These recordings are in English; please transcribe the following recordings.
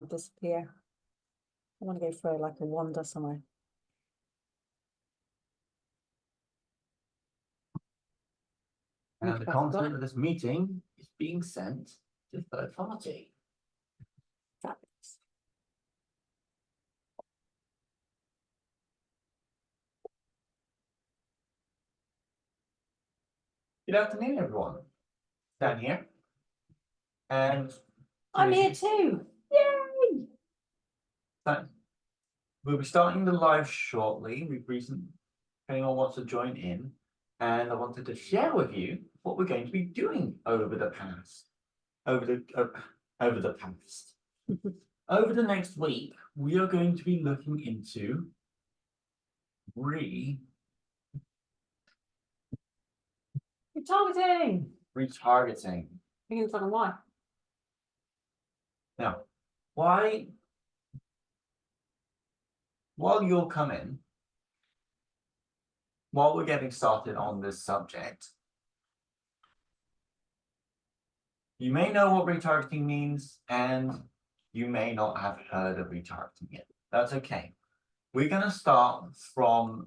disappear. I want to go for like a wander somewhere. And the content of this meeting is being sent to third party. Fabulous. Good afternoon, everyone. Dan here. And I'm here too. Yay! We'll be starting the live shortly. Anyone wants to join in, and I wanted to share with you what we're going to be doing over the next week. We are going to be looking into Retargeting. retargeting. We're going to talk on why. Now, while you'll come in, while we're getting started on this subject, you may know what retargeting means, and you may not have heard of retargeting yet. That's okay. We're going to start from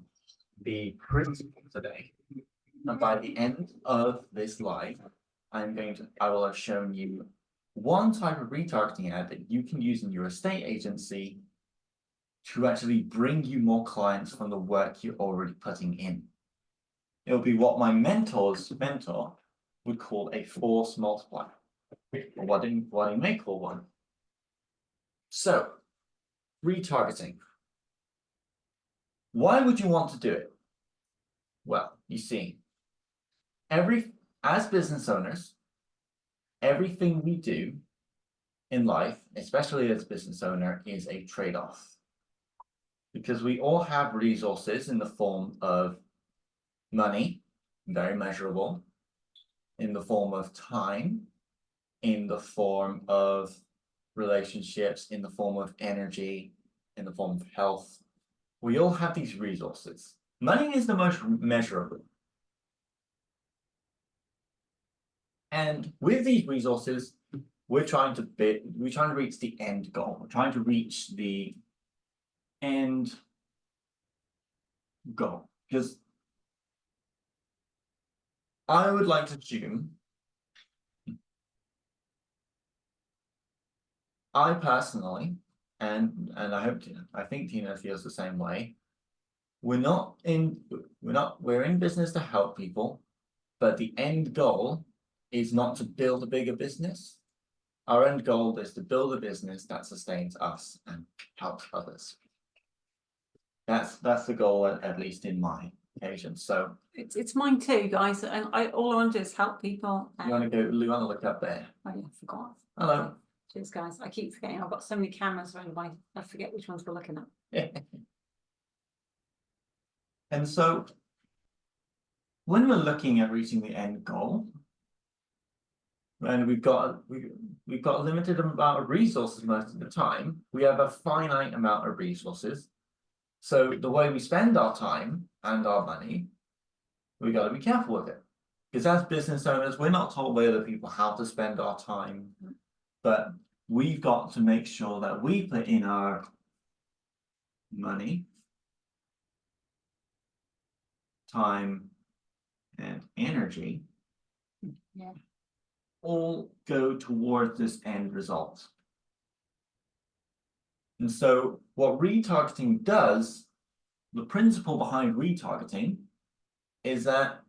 the principle today. And by the end of this live, I will have shown you one type of retargeting ad that you can use in your estate agency to actually bring you more clients from the work you're already putting in. It'll be what my mentor would call a force multiplier, or what he may call one. So, retargeting. Why would you want to do it? Well, you see, as business owners, everything we do in life, especially as a business owner, is a trade-off. Because we all have resources in the form of money, very measurable, in the form of time, in the form of relationships, in the form of energy, in the form of health. We all have these resources. Money is the most measurable. And with these resources, we're trying to reach the end goal. We're trying to reach the end goal. Because I would like to assume, I personally, and I think Tina feels the same way. We're in business to help people, but the end goal is not to build a bigger business. Our end goal is to build a business that sustains us and helps others. That's the goal, at least in my occasion. So it's mine too, guys. And all I want to do is help people. You want to look up there? Oh yeah, I forgot. Hello. Cheers, guys. I keep forgetting. I've got so many cameras around. I forget which ones we're looking at. And so, when we're looking at reaching the end goal, and we've got a limited amount of resources most of the time. We have a finite amount of resources. So the way we spend our time and our money, we got to be careful with it. Because as business owners, we're not told by other people how to spend our time, but we've got to make sure that we put in our money, time, and energy. Yeah. All go towards this end result. And so what retargeting does, the principle behind retargeting, is that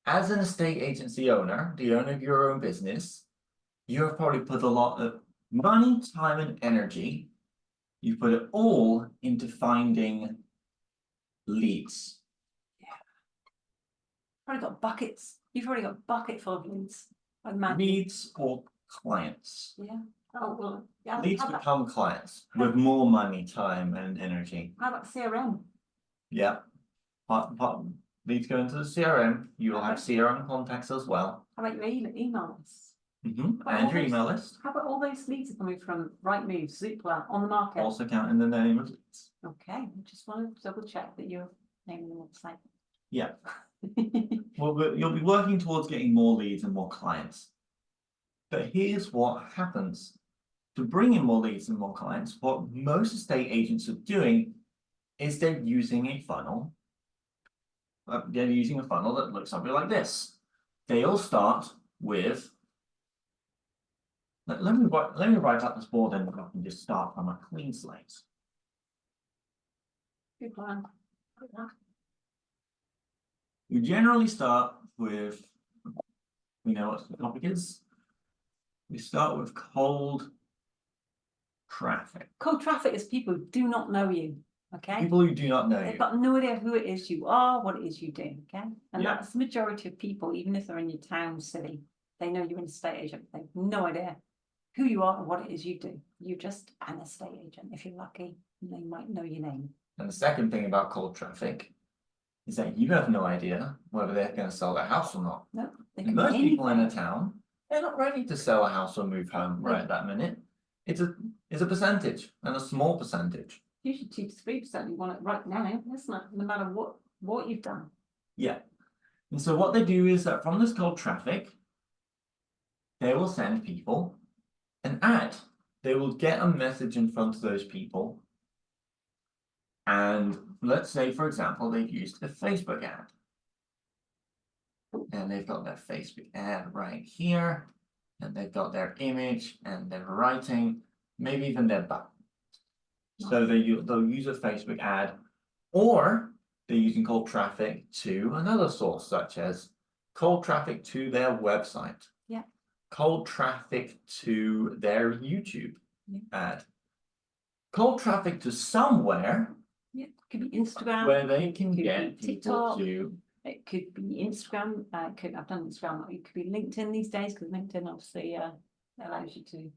as an estate agency owner, the owner of your own business, you have probably put a lot of money, time, and energy. You put it all into finding leads. Yeah. Already got buckets. You've already got a bucket full of leads. Leads or clients. Yeah. Oh well. Yeah. Leads become clients with more money, time, and energy. How about CRM? Yeah. Leads go into the CRM. You will have CRM contacts as well. How about your email list? And your email list. How about all those leads are coming from Rightmove, Zoopla, on the market? Also count in the name of leads. Okay, I just want to double check that you're naming them on the site. Yeah. Well, you'll be working towards getting more leads and more clients. But here's what happens. to bring in more leads and more clients, what most estate agents are doing is they're using a funnel. They're using a funnel that looks something like this. They all start with. Let me write up this board and I can just start from a clean slate. Good plan. Good plan. You generally start with, we know what the topic is. We start with cold traffic. Cold traffic is people who do not know you, okay? People who do not know They've you. got no idea who it is you are, what it is you do, okay? And Yeah. that's the majority of people, even if they're in your town, city, they know you're an estate agent. They've no idea who you are or what it is you do. You're just an estate agent. If you're lucky, they might know your name. And the second thing about cold traffic is that you have no idea whether they're going to sell their house or not. No, they And can most be people in a anything. town, they're not ready to sell a house or move home right at that minute. It's a percentage and a small percentage. Usually 2 to 3% you want it right now, isn't it? No matter what you've done. Yeah. And so what they do is that from this cold traffic, they will send people an ad. They will get a message in front of those people. And let's say, for example, they've used a Facebook ad. And they've got their Facebook ad right here. And they've got their image and their writing, maybe even their button. So they'll use a Facebook ad, or they're using cold traffic to another source, such as cold traffic to their website. Yeah. Cold traffic to their YouTube Yeah. ad. Cold traffic to somewhere Yeah, it could be Instagram. where they can could be get people TikTok. to. It could be Instagram. I've done Instagram. It could be LinkedIn these days because LinkedIn obviously allows you to.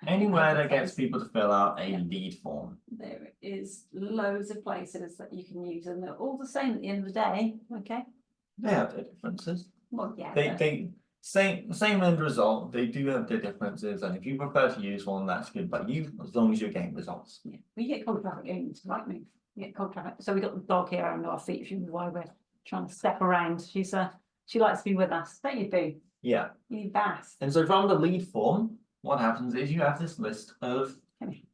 Anywhere that gets people to fill out a Yeah. lead form. There is loads of places that you can use, and they're all the same at the end of the day. Okay. They have their differences. Well, yeah. They same end result. They do have their differences, and if you prefer to use one, that's good by you, as long as you're getting results. Yeah. We get cold traffic in to right move. We get cold traffic. So we got the dog here under our feet. She was why we're trying to step around. She likes to be with us. Don't you, Boo? Yeah, You need baths. and so from the lead form, what happens is you have this list of. Come here.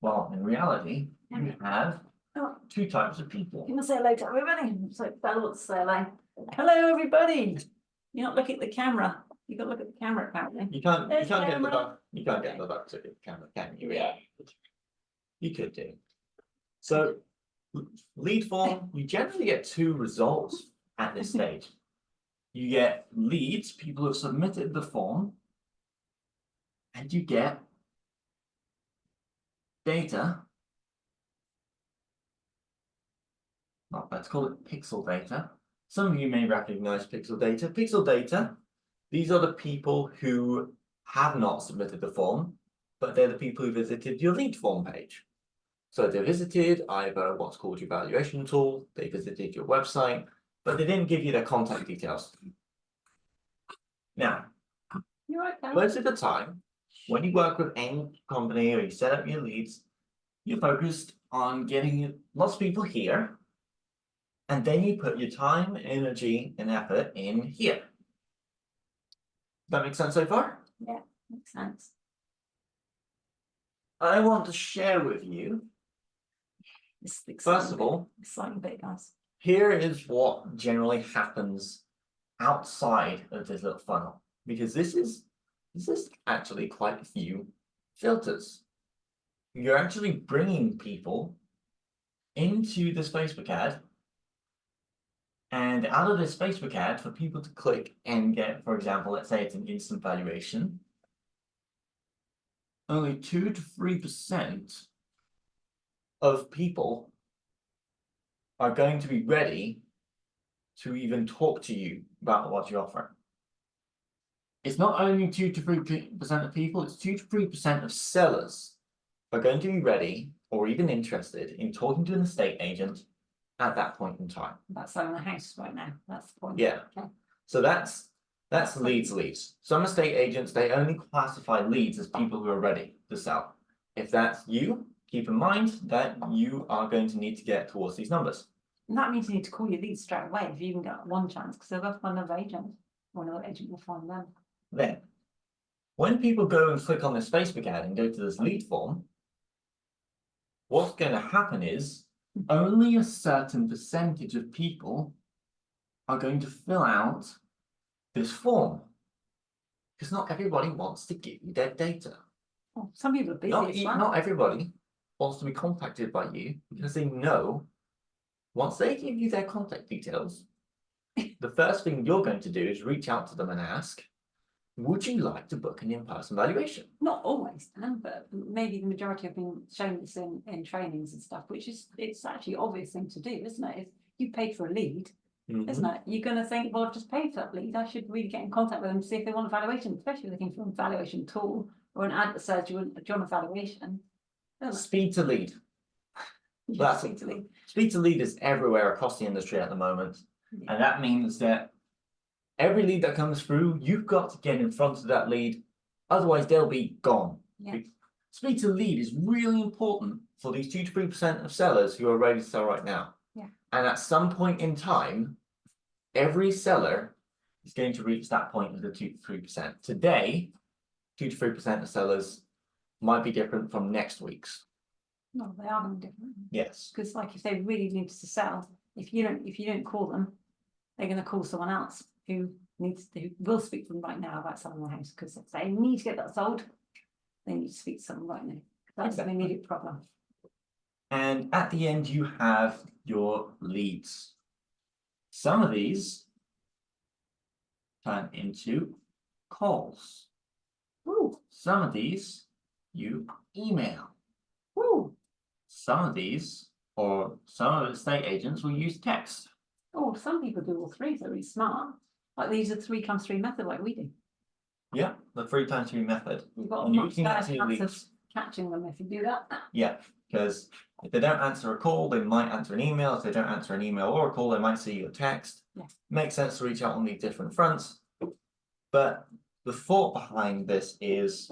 Well, in reality, you have Oh, 2 types of people. you can say hello to everybody. So Bella wants to say hello. Hello, everybody. You're not looking at the camera. You got to look at the camera, apparently. You can't There's get the camera. duck. You can't get Okay. the duck to the camera, can you? Yeah. You could do. So lead form, you generally get 2 results at this stage. You get leads, people who have submitted the form, and you get data. Well, let's call it pixel data. Some of you may recognize pixel data. Pixel data, these are the people who have not submitted the form, but they're the people who visited your lead form page. So they visited either what's called your valuation tool, they visited your website, but they didn't give you their contact details. Now, You're right, Bella. most of the time, when you work with any company or you set up your leads, you're focused on getting lots of people here, and then you put your time, energy, and effort in here. Does that make sense so far? Makes sense. I want to share with you, This is the first of all, exciting bit, guys. here is what generally happens outside of this little funnel, because this is actually quite a few filters. You're actually bringing people into this Facebook ad, and out of this Facebook ad, for people to click and get, for example, let's say it's an instant valuation, only 2 to 3% of people are going to be ready to even talk to you about what you offer. It's not only 2 to 3% of people, it's 2 to 3% of sellers are going to be ready or even interested in talking to an estate agent at that point in time. That's selling a house right now. That's the point. Yeah. Okay. So that's leads. Some estate agents, they only classify leads as people who are ready to sell. If that's you, keep in mind that you are going to need to get towards these numbers. And that means you need to call your leads straight away if you even get one chance, because they'll go find another agent, or another agent will find them. Then, when people go and click on this Facebook ad and go to this lead form, what's going to happen is only a certain percentage of people are going to fill out this form. Because not everybody wants to give you their data. Well, some people are busy as well. Not everybody wants to be contacted by you because they know once they give you their contact details, the first thing you're going to do is reach out to them and ask, would you like to book an in-person valuation? Not always, Dan, but maybe the majority have been shown this in trainings and stuff, which is, it's actually an obvious thing to do, isn't it? If you paid for a lead, isn't it? You're going to think, well, I've just paid for that lead. I should really get in contact with them to see if they want a valuation, especially looking for a valuation tool or an ad that says you want a valuation. Speed to lead. That's Speed to lead. Speed to lead is everywhere across the industry at the moment. Yeah. And that means that every lead that comes through, you've got to get in front of that lead. Otherwise, they'll be gone. Yeah. Speed to lead is really important for these 2 to 3% of sellers who are ready to sell right now. Yeah. And at some point in time, every seller is going to reach that point of the 2 to 3%. Today, 2 to 3% of sellers might be different from next week's. No, they are going to be different. Yes. Because like if they really need to sell, if you don't call them, they're going to call someone else who will speak to them right now about selling the house, because if they need to get that sold, they need to speak to someone right now. That's Exactly. an immediate problem. And at the end, you have your leads. Some of these turn into calls. Ooh, Some of these you email. ooh, Some of these, or some of the estate agents will use text. oh, some people do all three, they're really smart. Like these are 3 times 3 method like we do. Yeah, the 3 times 3 method. You've got a And you're much looking at better your chance of leads. catching them if you do that. Yeah, because if they don't answer a call, they might answer an email. If they don't answer an email or a call, they might see your text. Yeah. Makes sense to reach out on these different fronts. But the thought behind this is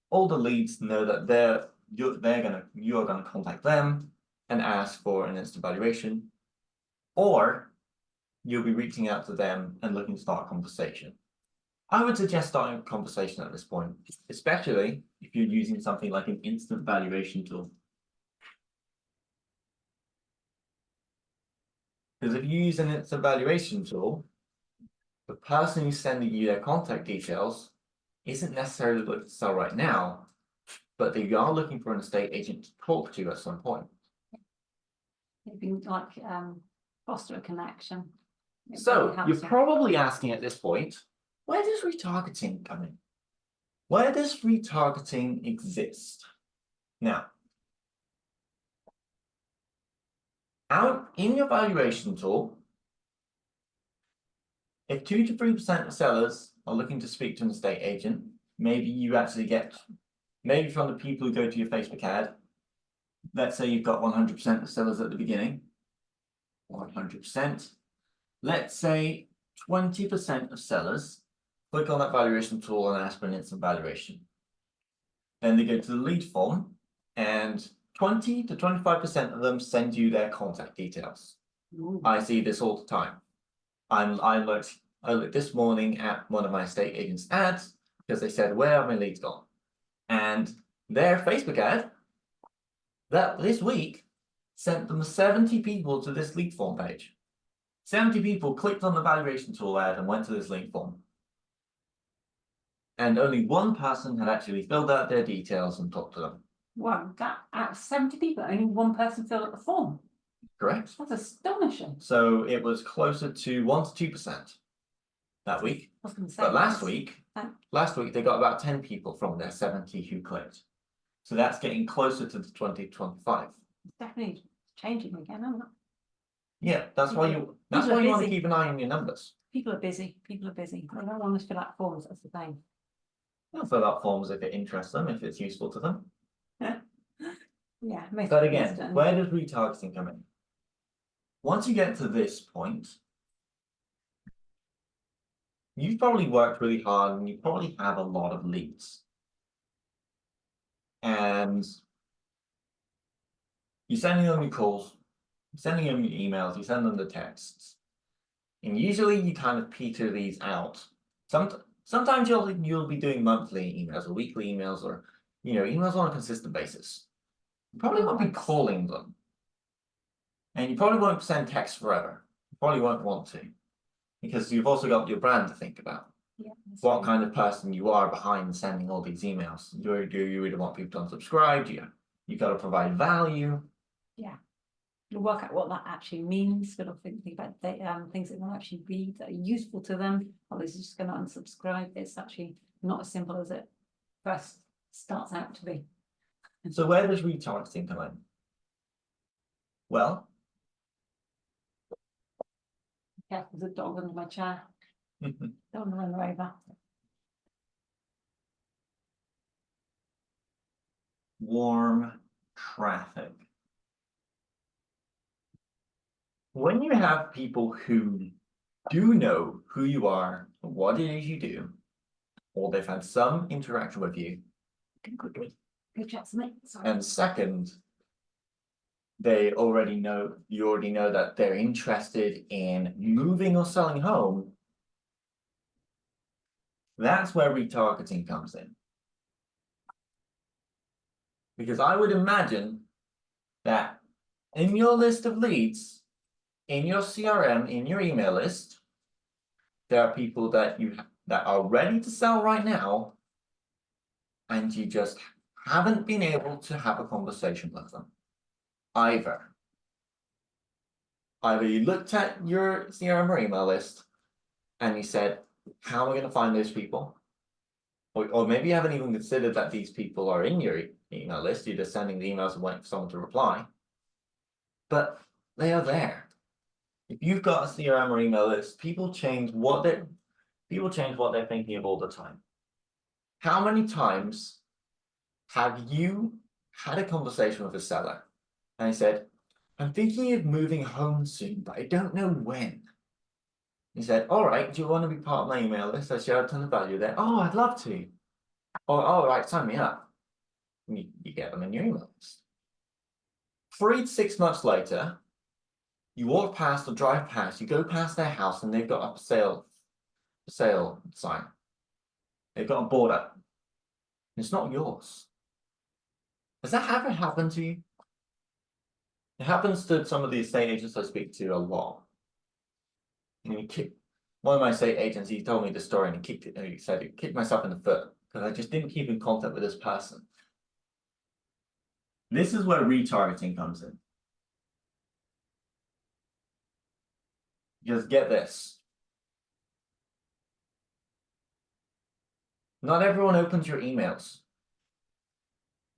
all the leads know that you're gonna contact them and ask for an instant valuation, or you'll be reaching out to them and looking to start a conversation. I would suggest starting a conversation at this point, especially if you're using something like an instant valuation tool. Because if you use an instant valuation tool, the person who's sending you their contact details isn't necessarily looking to sell right now, but they are looking for an estate agent to talk to at some point. It'd be like foster a connection. It So really helps you're you. probably asking at this point, where does retargeting come in? Where does retargeting exist? Now, out in your valuation tool, if 2 to 3% of sellers are looking to speak to an estate agent, maybe you actually get, maybe from the people who go to your Facebook ad, let's say you've got 100% of sellers at the beginning, 100%. Let's say 20% of sellers click on that valuation tool and ask for an instant valuation. Then they go to the lead form and 20 to 25% of them send you their contact details. Ooh. I see this all the time. I looked this morning at one of my estate agents' ads because they said, where are my leads gone? And their Facebook ad that this week sent them 70 people to this lead form page. 70 people clicked on the valuation tool ad and went to this lead form. And only one person had actually filled out their details and talked to them. Wow, that out of 70 people, only one person filled out the form. Correct? That's astonishing. So it was closer to 1 to 2% that week. I was going to say, But last that's- week they got about 10 people from their 70 who clicked. So that's getting closer to the 20 to 25. it's definitely changing again, isn't it? Yeah, that's why you want to busy. keep an eye on your numbers. People are busy. People are busy. They don't want to fill out forms. That's the thing. They'll fill out forms if it interests them, if it's useful to them. Yeah. most But people again, don't. where does retargeting come in? Once you get to this point, you've probably worked really hard and you probably have a lot of leads. And you're sending them your calls, you're sending them your emails, you send them the texts. And usually you kind of peter these out. Sometimes you'll be doing monthly emails or weekly emails or emails on a consistent basis. You probably won't be calling them. And you probably won't send text forever. You probably won't want to. Because you've also got your brand to think about. Yeah. What kind of person you are behind sending all these emails. Do you really want people to unsubscribe? You got to provide value. You'll work out what that actually means, but I'll think about things that will actually be that are useful to them. Others are just going to unsubscribe. It's actually not as simple as it first starts out to be. So where does retargeting come in? Well, Careful, there's a dog under my chair. Don't want to run her over. warm traffic. When you have people who do know who you are, what it is you do, or they've had some interaction with you, Quickly, go chat to me. Sorry. and second, you already know that they're interested in moving or selling home, that's where retargeting comes in. Because I would imagine that in your list of leads, in your CRM, in your email list, there are people that are ready to sell right now, and you just haven't been able to have a conversation with them. Either you looked at your CRM or email list and you said, how am I going to find those people? Or maybe you haven't even considered that these people are in your email list. You're just sending the emails and waiting for someone to reply. But they are there. If you've got a CRM or email list, people change what they're thinking of all the time. How many times have you had a conversation with a seller and he said, I'm thinking of moving home soon, but I don't know when. He said, all right, do you want to be part of my email list? I share a ton of value there. Oh, I'd love to. Oh, all right, sign me up. You get them in your email list. 3 to 6 months later, you walk past or drive past, you go past their house and they've got up a sale sign. They've got a board up. It's not yours. Has that ever happened to you? It happens to some of the estate agents I speak to a lot. One of my estate agents, he told me the story and he said he kicked myself in the foot because I just didn't keep in contact with this person. This is where retargeting comes in. Just get this. Not everyone opens your emails.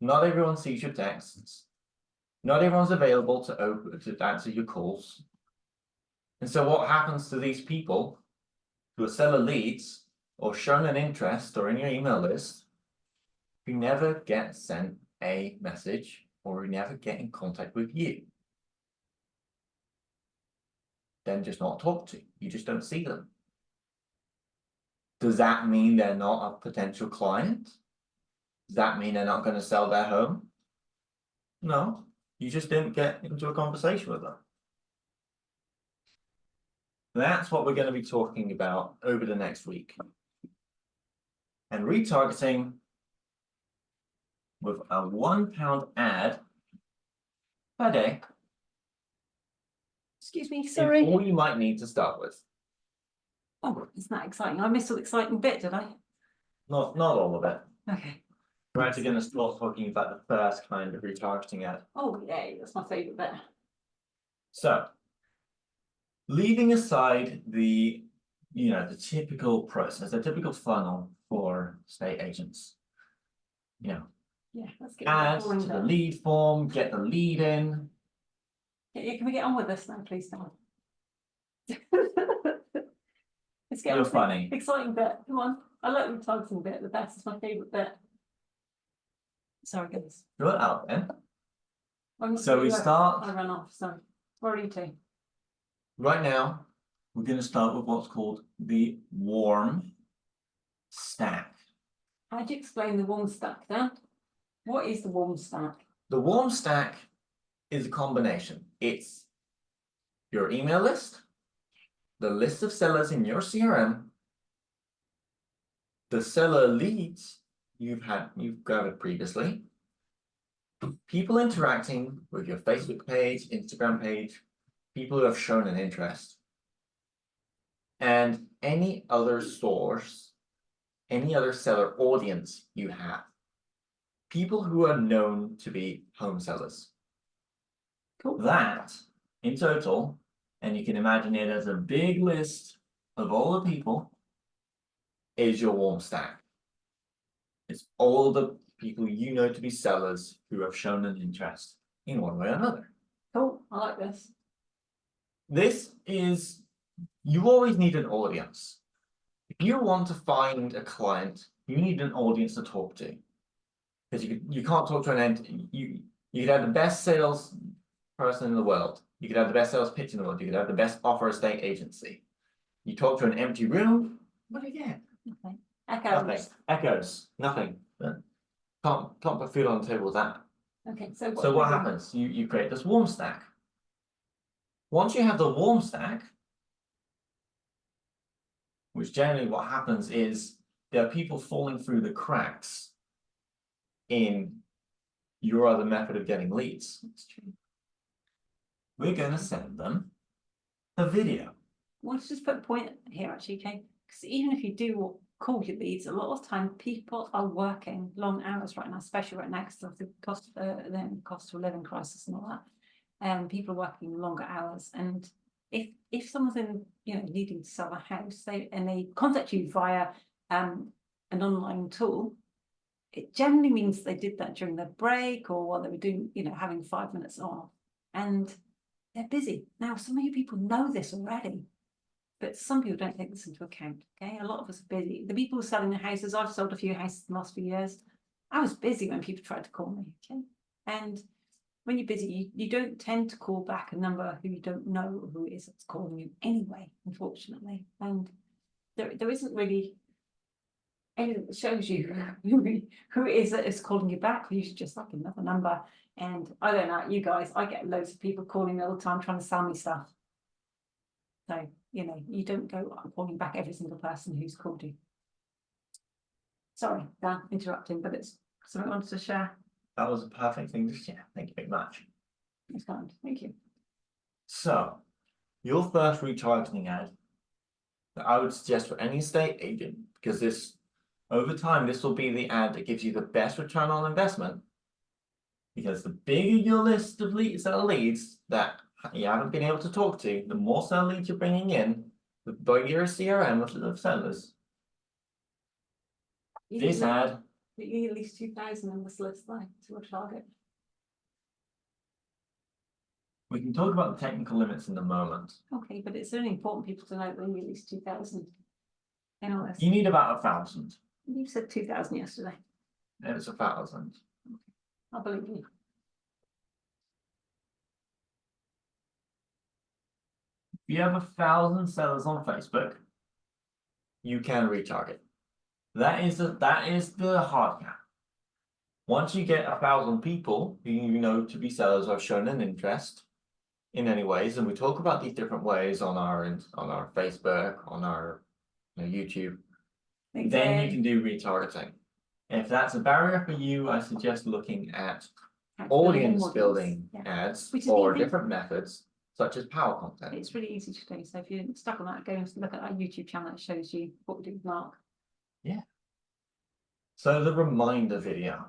Not everyone sees your texts. Not everyone's available to answer your calls. And so what happens to these people who are seller leads or shown an interest or in your email list, who never get sent a message or who never get in contact with you? Then just not talked to. You just don't see them. Does that mean they're not a potential client? Does that mean they're not going to sell their home? No, you just didn't get into a conversation with them. That's what we're going to be talking about over the next week. And retargeting with a £1 ad per day. Excuse me, Is sorry. all you might need to start with. Oh, isn't that exciting? I missed the exciting bit, did I? Not all of it. Okay. We're actually going to start talking about the first kind of retargeting ad. Oh, yay, that's my favourite bit. So, leaving aside the typical process, the typical funnel for estate agents. Yeah, let's get Add boring to the done. lead form, get the lead in. Yeah, can we get on with this now, please, Dan? Let's get on You're with funny. the exciting bit. Come on. I like the targeting bit the best. It's my favourite bit. Sorry, guys. Go out then. I'm So we start I ran off. Sorry. Where are you two? right now. We're going to start with what's called the warm stack. How do you explain the warm stack, Dan? What is the warm stack? The warm stack is a combination. It's your email list, the list of sellers in your CRM, the seller leads you've gathered previously, people interacting with your Facebook page, Instagram page, people who have shown an interest, and any other source, any other seller audience you have. People who are known to be home sellers. Cool. That, in total, and you can imagine it as a big list of all the people, is your warm stack. It's all the people you know to be sellers who have shown an interest in one way or another. Cool, I like this. This is, you always need an audience. If you want to find a client, you need an audience to talk to. Because you can't talk to an end. You could have the best sales person in the world. You could have the best sales pitch in the world. You could have the best offer estate agency. You talk to an empty room, what do you get? Okay. Echoes. Nothing. Echoes. Nothing. Can't put food on the table with that. Okay, so So what happens? You create this warm stack. Once you have the warm stack, which generally what happens is there are people falling through the cracks in your other method of getting leads. That's true. We're going to send them a video. Let's just put a point here actually, okay? Because even if you do call your leads, a lot of time people are working long hours right now, especially right now because of the cost of living crisis and all that. People are working longer hours, and if someone's in needing to sell a house, they contact you via an online tool, it generally means they did that during their break or while they were doing having 5 minutes off, and they're busy. Now some of you people know this already, but some people don't take this into account. Okay, a lot of us are busy. The people who are selling their houses, I've sold a few houses in the last few years. I was busy when people tried to call me. Okay, and when you're busy, you don't tend to call back a number who you don't know who it is that's calling you anyway, unfortunately. And there isn't really anything that shows you who it is that is calling you back. You should just like another number. And I don't know, you guys, I get loads of people calling me all the time trying to sell me stuff. So, you don't go calling back every single person who's called you. Sorry, Dan, interrupting, but it's something I wanted to share. That was a perfect thing to share. Thank you very much. It's kind. Thank you. So, your first retargeting ad that I would suggest for any estate agent, because this, over time, this will be the ad that gives you the best return on investment. Because the bigger your list of leads that you haven't been able to talk to, the more seller leads you're bringing in, the bigger your CRM of sellers. This ad. You need at least 2,000 on this list, like, to a target. We can talk about the technical limits in a moment. Okay, but it's really important people to know that you need at least 2,000 in all this. You need about 1,000. You said 2,000 yesterday. And it's 1,000. I believe you. If you have 1,000 sellers on Facebook, you can retarget. That is the hard cap. Once you get 1,000 people who you know to be sellers or have shown an interest in any ways, and we talk about these different ways on our Facebook, on our YouTube, then you can do retargeting. If that's a barrier for you, I suggest looking at audience building ads or different methods such as power content. It's really easy to do. So if you're stuck on that, go and look at our YouTube channel. It shows you what we do with Mark. Yeah. So the reminder video.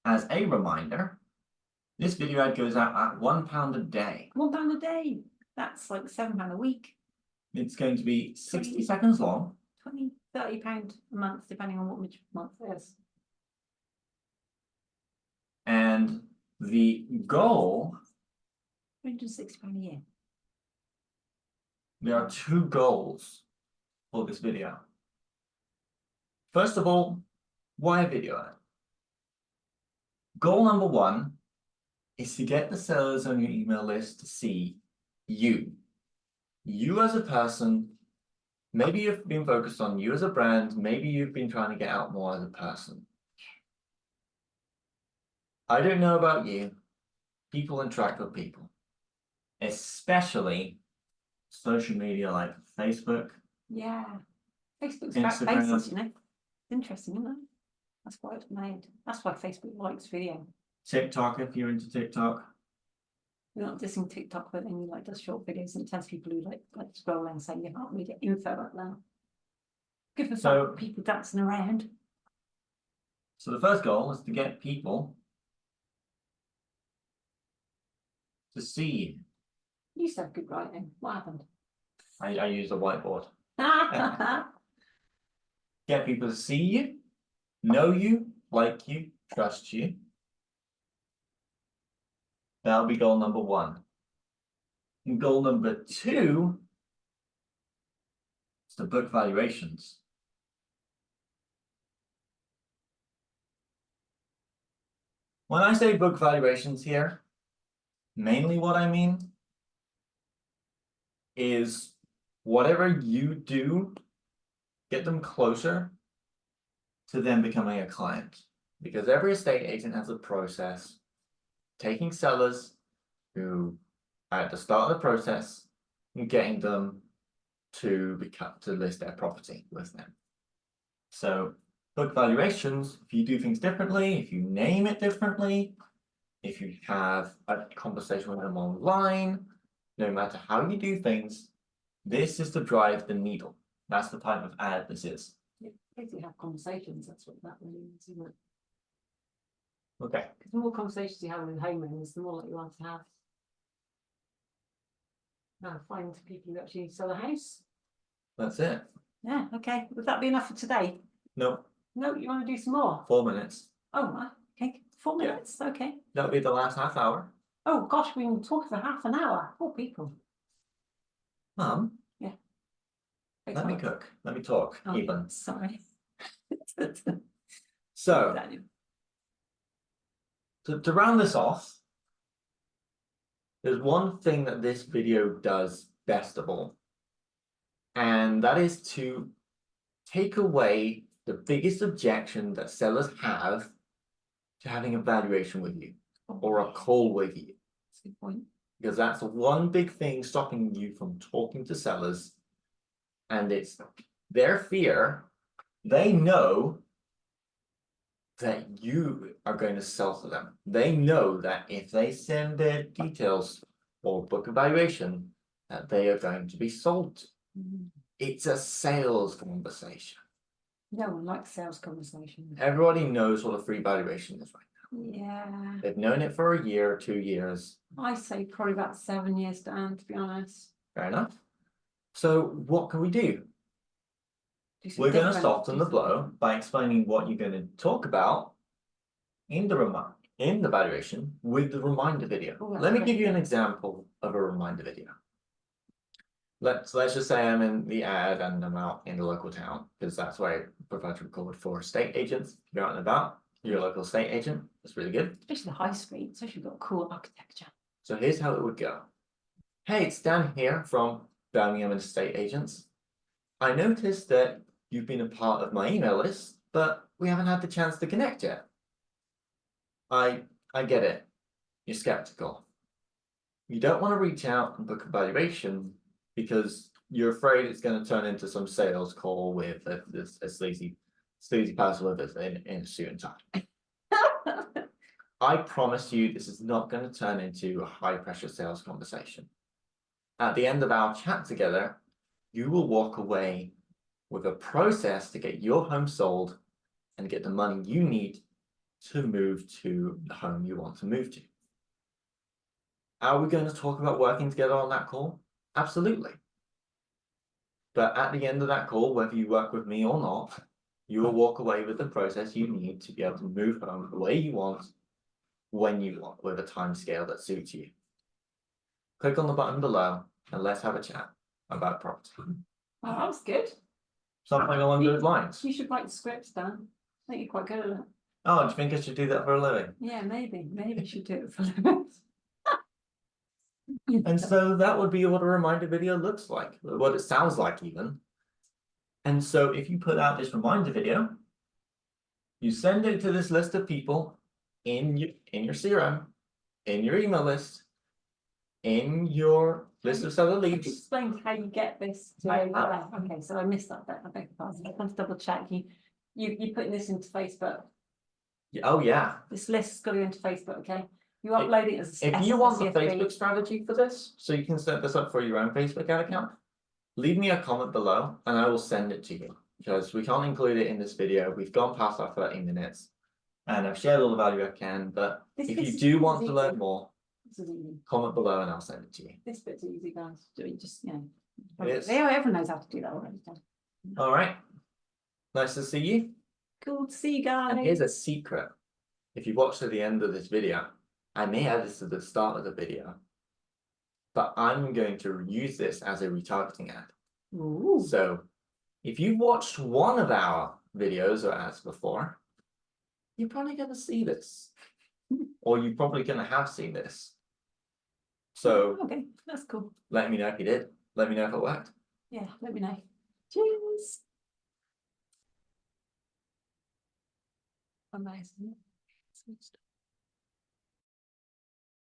As a reminder, this video ad goes out at £1 a day. £1 a day. That's like £7 a week. It's going to be 60 seconds long. £30 a month, depending on which month it is. And the goal, £360 a year. there are two goals for this video. First of all, why a video ad? Goal number one is to get the sellers on your email list to see you. You as a person. Maybe you've been focused on you as a brand. Maybe you've been trying to get out more as a person. I don't know about you. People interact with people, especially social media like Facebook. Yeah. Facebook's about Instagram. faces, you know. It's interesting, isn't it? That's why it's made. That's why Facebook likes video. TikTok, if you're into TikTok. You're not dissing TikTok, but then you like does short videos and it tells people who like scroll and say you can't really get info out there. Good for So- some people dancing around. So the first goal is to get people to see you. You used to have good writing. What happened? I use a whiteboard. Get people to see you, know you, like you, trust you. That'll be goal number 1. And goal number 2 is to book valuations. When I say book valuations here, mainly what I mean is whatever you do, get them closer to them becoming a client. Because every estate agent has a process, taking sellers who are at the start of the process and getting them to list their property with them. So book valuations, if you do things differently, if you name it differently, if you have a conversation with them online, no matter how you do things, this is to drive the needle. That's the type of ad this is. Basically have conversations, that's what that means, isn't it? Okay. Because the more conversations you have with homeowners, the more like you want to have. Find people who actually sell a house. That's it. Yeah, okay. Would that be enough for today? No, No, you want to do some more? 4 minutes. Oh, right. Okay, 4 Yeah. minutes, okay. That'll be the last half hour. Oh gosh, we can talk for half an hour. Poor people. Mum, Thanks, let me Mike. cook. Let me talk, Oh, even. sorry. So, Daniel. to round this off, there's one thing that this video does best of all, and that is to take away the biggest objection that sellers have to having a valuation with you or a call with you. That's a good point. Because that's the one big thing stopping you from talking to sellers, and it's their fear. They know that you are going to sell to them. They know that if they send their details or book a valuation, that they are going to be sold to. Mhm. It's a sales conversation. No one likes sales conversations. Everybody knows what a free valuation is right Yeah, now. They've known it for a year, 2 years. I say probably about 7 years, Dan, to be honest. Fair enough. So what can we do? Do some We're going to different- soften do the some blow different. by explaining what you're going to talk about in the valuation with the reminder video. Oh, that's Let me great. give you an example of a reminder video. Let's just say I'm in the ad and I'm out in the local town, because that's why I prefer to record for estate agents. If you're out and about, you're a local estate agent. That's really good. Especially the high street, especially got cool architecture. So here's how it would go. Hey, it's Dan here from Birmingham Estate Agents. I noticed that you've been a part of my email list, but we haven't had the chance to connect yet. I get it. You're skeptical. You don't want to reach out and book a valuation because you're afraid it's going to turn into some sales call with a sleazy person with us in a suit and tie. I promise you this is not going to turn into a high pressure sales conversation. At the end of our chat together, you will walk away with a process to get your home sold and get the money you need to move to the home you want to move to. Are we going to talk about working together on that call? Absolutely. But at the end of that call, whether you work with me or not, you will walk away with the process you need to be able to move home the way you want, when you want, with a time scale that suits you. Click on the button below and let's have a chat about property. Oh, that was good. Something along those lines. You should write scripts, Dan. I think you're quite good at it. Oh, do you think I should do that for a living? Yeah, maybe you should do it for a living. And so that would be what a reminder video looks like, what it sounds like even. And so if you put out this reminder video, you send it to this list of people in your CRM, in your email list, in your list of seller Have you leads. explained how you get this to, I have. okay, so I missed that bit, I beg your pardon, I want to double check, you putting this into Facebook, Oh, yeah. this list's got to go into Facebook, okay? You upload it as a. If as you a want the CSV. Facebook strategy for this, so you can set this up for your own Facebook ad account, leave me a comment below and I will send it to you. Because we can't include it in this video, we've gone past our 30 minutes. And I've shared all the value I can, but This- if this you is- do this want is to learn easy. more, This is easy, comment below and I'll send it to you. this bit's easy, guys, do it, just, you know. It is. Everyone knows how to do that already, don't they? All right. Nice to see you. Cool to see you guys. And here's a secret. If you watch to the end of this video, I may add this to the start of the video, but I'm going to use this as a retargeting ad. Ooh. So if you've watched one of our videos or ads before, you're probably going to see this, or you're probably going to have seen this. So Okay, that's cool, let me know if you did. Let me know if it worked. yeah, let me know. Cheers. Amazing.